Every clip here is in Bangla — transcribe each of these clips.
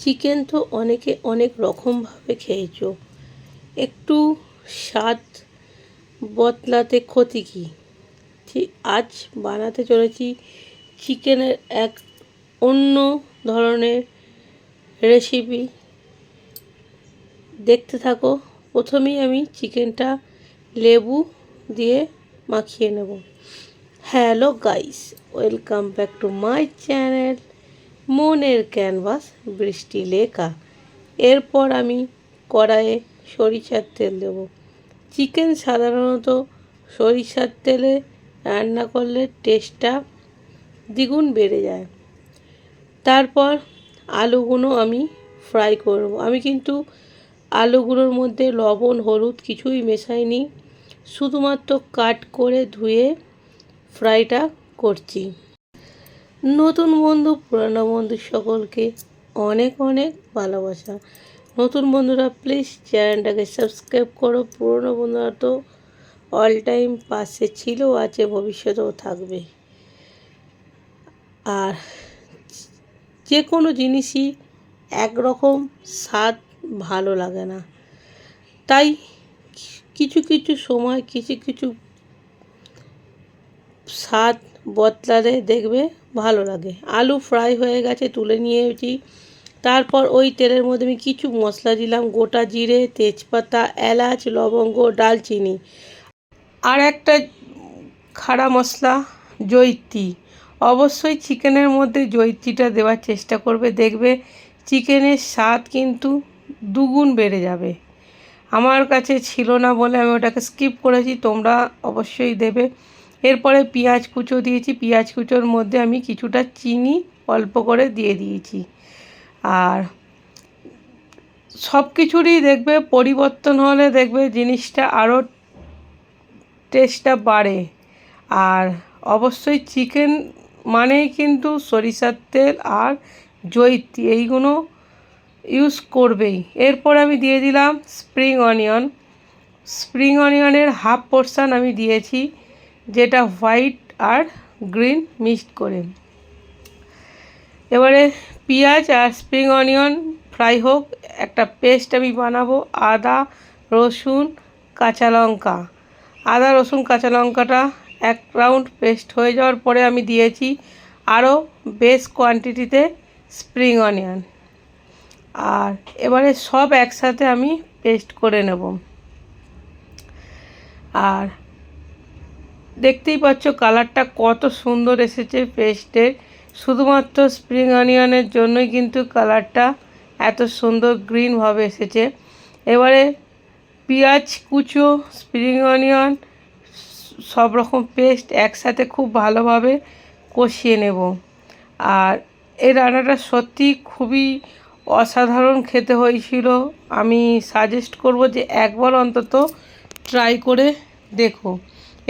চিকেন তো অনেকে অনেক রকমভাবে খেয়েছো, একটু স্বাদ বদলাতে ক্ষতি কী। আজ বানাতে চলেছি চিকেনের এক অন্য ধরনের রেসিপি। দেখতে থাকো। প্রথমেই আমি চিকেনটা লেবু দিয়ে মাখিয়ে নেব। Hello guys, welcome back to my channel মনের ক্যানভাস বৃষ্টি লেখা। এরপর আমি কড়াইয়ে সরিষার তেল দেব। চিকেন সাধারণত সরিষার তেলে রান্না করলে টেস্টটা দ্বিগুণ বেড়ে যায়। তারপর আলুগুলো আমি ফ্রাই করব। আমি কিন্তু আলুগুলোর মধ্যে লবণ হলুদ কিছুই মেশাইনি, শুধুমাত্র কাট করে ধুয়ে ফ্রাইটা করছি। নতুন বন্ধু পুরানো বন্ধু সকলকে অনেক অনেক ভালোবাসা। নতুন বন্ধুরা প্লিজ চ্যানেলটাকে সাবস্ক্রাইব করো। পুরনো বন্ধুরা তো অল টাইম পাশে ছিল, আছে, ভবিষ্যতেও থাকবে। আর যে কোনো জিনিসই একরকম স্বাদ ভালো লাগে না, তাই কিছু কিছু সময় কিছু কিছু স্বাদ বদলালে দেখবে ভালো লাগে। আলু ফ্রাই হয়ে গেছে, তুলে নিয়েছি। তারপর ওই তেলের মধ্যে আমি কিছু মশলা দিলাম, গোটা জিরে, তেজপাতা, এলাচ, লবঙ্গ, দারচিনি, আর একটা খাড়া মশলা জয়িত্রী। অবশ্যই চিকেনের মধ্যে জয়িত্রীটা দেওয়ার চেষ্টা করবে, দেখবে চিকেনের স্বাদ কিন্তু দুগুণ বেড়ে যাবে। আমার কাছে ছিল না বলে আমি ওটাকে স্কিপ করেছি, তোমরা অবশ্যই দেবে। এরপরে পেঁয়াজ কুচো দিয়েছি। পেঁয়াজ কুচোর মধ্যে আমি কিছুটা চিনি অল্প করে দিয়ে দিয়েছি। আর সব কিছুরই দেখবে পরিবর্তন হলে দেখবে জিনিসটা আরও টেস্টটা বাড়ে। আর অবশ্যই চিকেন মানেই কিন্তু সরিষার তেল আর জয়িত্রী এইগুলো ইউজ করবেই। এরপর আমি দিয়ে দিলাম স্প্রিং অনিয়ন। স্প্রিং অনিয়নের হাফ পোর্শন আমি দিয়েছি, যেটা হোয়াইট আর গ্রিন মিক্সড করে। এবারে পেঁয়াজ আর স্প্রিং অনিয়ন ফ্রাই হোক, একটা পেস্ট আমি বানাবো। আদা রসুন কাঁচা লঙ্কা, আদা রসুন কাঁচা লঙ্কাটা এক রাউন্ড পেস্ট হয়ে যাওয়ার পরে আমি দিয়েছি আরও বেশ কোয়ান্টিটিতে স্প্রিং অনিয়ন। আর এবারে সব একসাথে আমি পেস্ট করে নেব। আর দেখতেই পাচ্ছ কালারটা কত সুন্দর এসেছে পেস্টের। শুধুমাত্র স্প্রিং অনিয়নের জন্যই কিন্তু কালারটা এত সুন্দর গ্রিনভাবে এসেছে। এবারে পেঁয়াজ কুচো, স্প্রিং অনিয়ন, সব রকম পেস্ট একসাথে খুব ভালোভাবে কষিয়ে নেব। আর এই রান্নাটা সত্যি খুবই অসাধারণ খেতে হয়েছিল। আমি সাজেস্ট করব যে একবার অন্তত ট্রাই করে দেখো।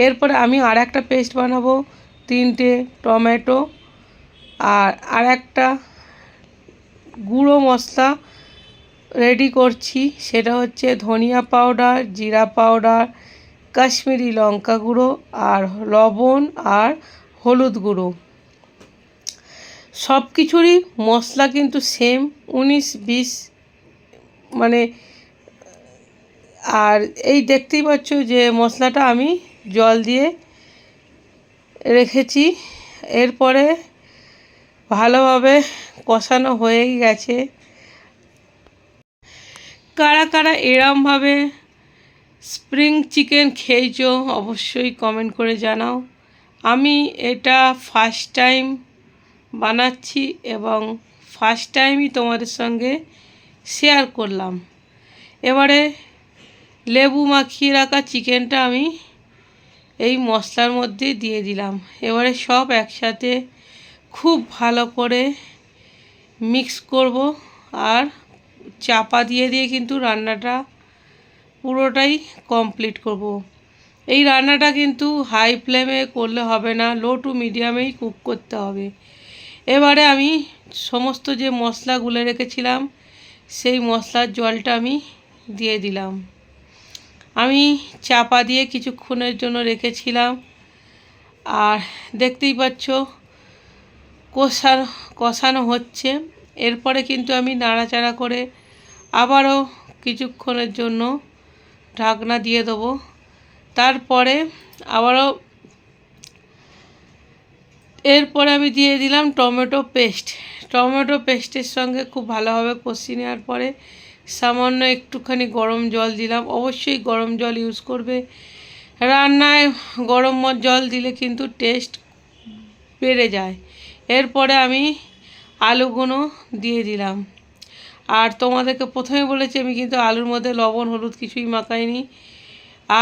এরপরে আমি আর একটা পেস্ট বানাবো, 3টে টমেটো আর একটা গুঁড়ো মশলা রেডি করছি। সেটা হচ্ছে ধনিয়া পাউডার, জিরা পাউডার, কাশ্মীরি লঙ্কা গুঁড়ো আর লবণ আর হলুদ গুঁড়ো। সব কিছুরই মশলা কিন্তু সেম 19-20 মানে। আর এই দেখতেই পাচ্ছ যে মশলাটা আমি জল দিয়ে রেখেছি। এরপরে ভালোভাবে কষানো হয়েই গেছে। কারা কারা এরমভাবে স্প্রিং চিকেন খেয়েছো অবশ্যই কমেন্ট করে জানাও। আমি এটা ফার্স্ট টাইম বানাচ্ছি এবং ফার্স্ট টাইমই তোমাদের সঙ্গে শেয়ার করলাম। এবারে লেবু মাখিয়ে রাখা চিকেনটা আমি এই মশলার মধ্যে দিয়ে দিলাম। এবারে সব একসাথে খুব ভালো করে মিক্স করব আর চাপা দিয়ে দিয়ে কিন্তু রান্নাটা পুরোটাই কমপ্লিট করব। এই রান্নাটা কিন্তু হাই ফ্লেমে করলে হবে না, লো টু মিডিয়ামেই কুক করতে হবে। এবারে আমি সমস্ত যে মশলা গুলে রেখেছিলাম সেই মশলার জলটা আমি দিয়ে দিলাম। আমি চাপা দিয়ে কিছুক্ষণের জন্য রেখেছিলাম। আর দেখতেই পাচ্ছ কষানো হচ্ছে। এরপরে কিন্তু আমি নাড়াচাড়া করে আবারও কিছুক্ষণের জন্য ঢাকনা দিয়ে দেবো। তারপরে আবারও এরপরে আমি দিয়ে দিলাম টমেটো পেস্ট। টমেটো পেস্টের সঙ্গে খুব ভালোভাবে কষিয়ে নেওয়ার পরে সামান্য একটুখানি গরম জল দিলাম। অবশ্যই গরম জল ইউজ করবে, রান্নায় গরম জল দিলে কিন্তু টেস্ট বেড়ে যায়। এরপরে আমি আলুগুলো দিয়ে দিলাম। আর তোমাদেরকে প্রথমে বলেছি আমি কিন্তু আলুর মধ্যে লবণ হলুদ কিছুই মাখাইনি।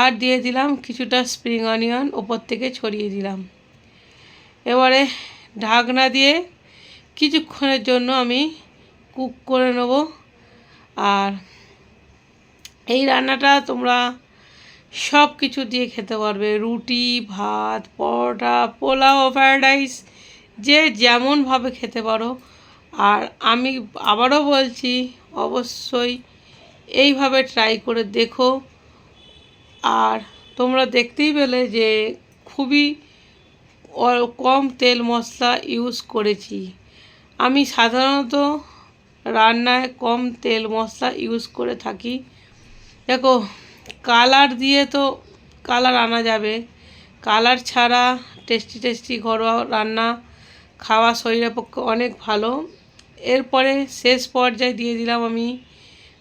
আর দিয়ে দিলাম কিছুটা স্প্রিং অনিয়ন, ওপর থেকে ছড়িয়ে দিলাম। এবারে ঢাকনা দিয়ে কিছুক্ষণের জন্য আমি কুক করে নেব। আর এই রান্নাটা তোমরা সব কিছু দিয়ে খেতে পারবে, রুটি, ভাত, পরোটা, পোলাও, ফ্রায়েড রাইস, যে যেমনভাবে খেতে পারো। আর আমি আবারও বলছি, অবশ্যই এইভাবে ট্রাই করে দেখো। আর তোমরা দেখতেই পেলে যে খুবই কম তেল মশলা ইউজ করেছি। আমি সাধারণত রান্নায় কম তেল মশলা ইউজ করে থাকি। দেখো, কালার দিয়ে তো কালার আনা যাবে, কালার ছাড়া টেস্টি টেস্টি ঘরোয়া রান্না খাওয়া শরীরের পক্ষে অনেক ভালো। এরপরে শেষ পর্যায়ে দিয়ে দিলাম আমি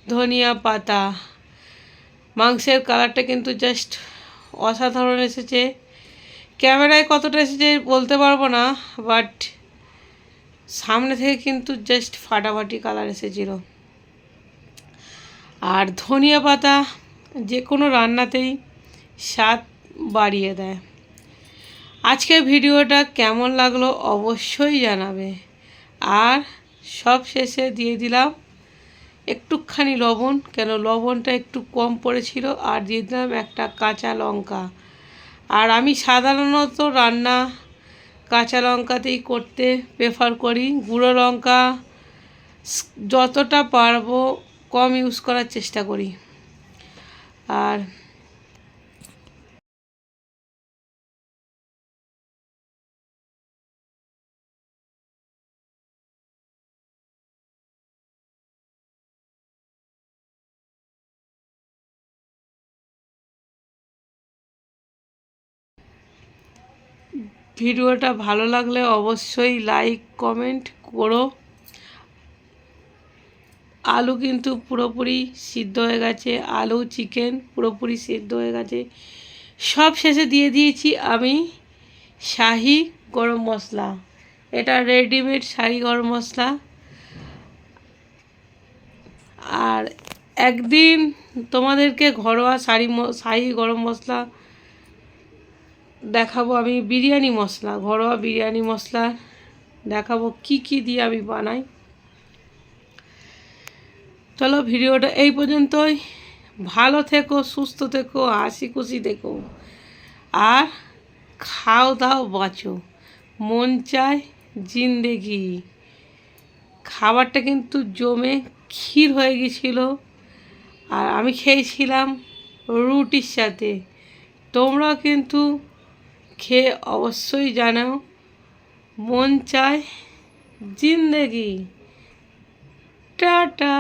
ধনিয়া পাতা। মাংসের কালারটা কিন্তু জাস্ট অসাধারণ এসেছে। ক্যামেরায় কতটা এসেছে বলতে পারবো না, বাট সামনে থেকে কিন্তু জাস্ট ফাটাফাটি কালার এসেছিল। আর ধনিয়া পাতা যে কোনো রান্নাতেই স্বাদ বাড়িয়ে দেয়। আজকের ভিডিওটা কেমন লাগলো অবশ্যই জানাবে। আর সব শেষে দিয়ে দিলাম একটুখানি লবণ, কেন লবণটা একটু কম পড়েছিল। আর দিয়ে দিলাম একটা কাঁচা লঙ্কা। আর আমি সাধারণত রান্না কাঁচা লঙ্কাতেই করতে প্রেফার করি। গুঁড়ো লঙ্কা যতটা পারবো কম ইউজ করার চেষ্টা করি। আর ভিডিওটা ভালো লাগলে অবশ্যই লাইক কমেন্ট করো। আলু কিন্তু পুরোপুরি সিদ্ধ হয়ে গেছে, আলু চিকেন পুরোপুরি সিদ্ধ হয়ে গেছে। সব শেষে দিয়ে দিয়েছি আমি শাহি গরম মশলা। এটা রেডিমেড শাহি গরম মশলা। আর একদিন তোমাদেরকে ঘরোয়া শাহি গরম মশলা দেখাবো, আমি বিরিয়ানি মশলা, ঘরোয়া বিরিয়ানি মশলা দেখাবো কি কি দিয়ে আমি বানাই। চলো ভিডিওটা এই পর্যন্তই। ভালো থেকো, সুস্থ থেকো, হাসি খুশি থেকো, আর খাও দাও বাঁচো। মন চায় জিন্দেগি। খাবারটা কিন্তু জমে ক্ষীর হয়ে গেছিল। আর আমি খেয়েছিলাম রুটির সাথে। তোমরা কিন্তু খেয়ে অবশ্যই জানাও। মন চায় জিন্দেগি। Tata.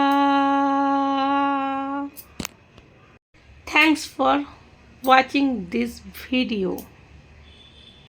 Thanks for watching this video.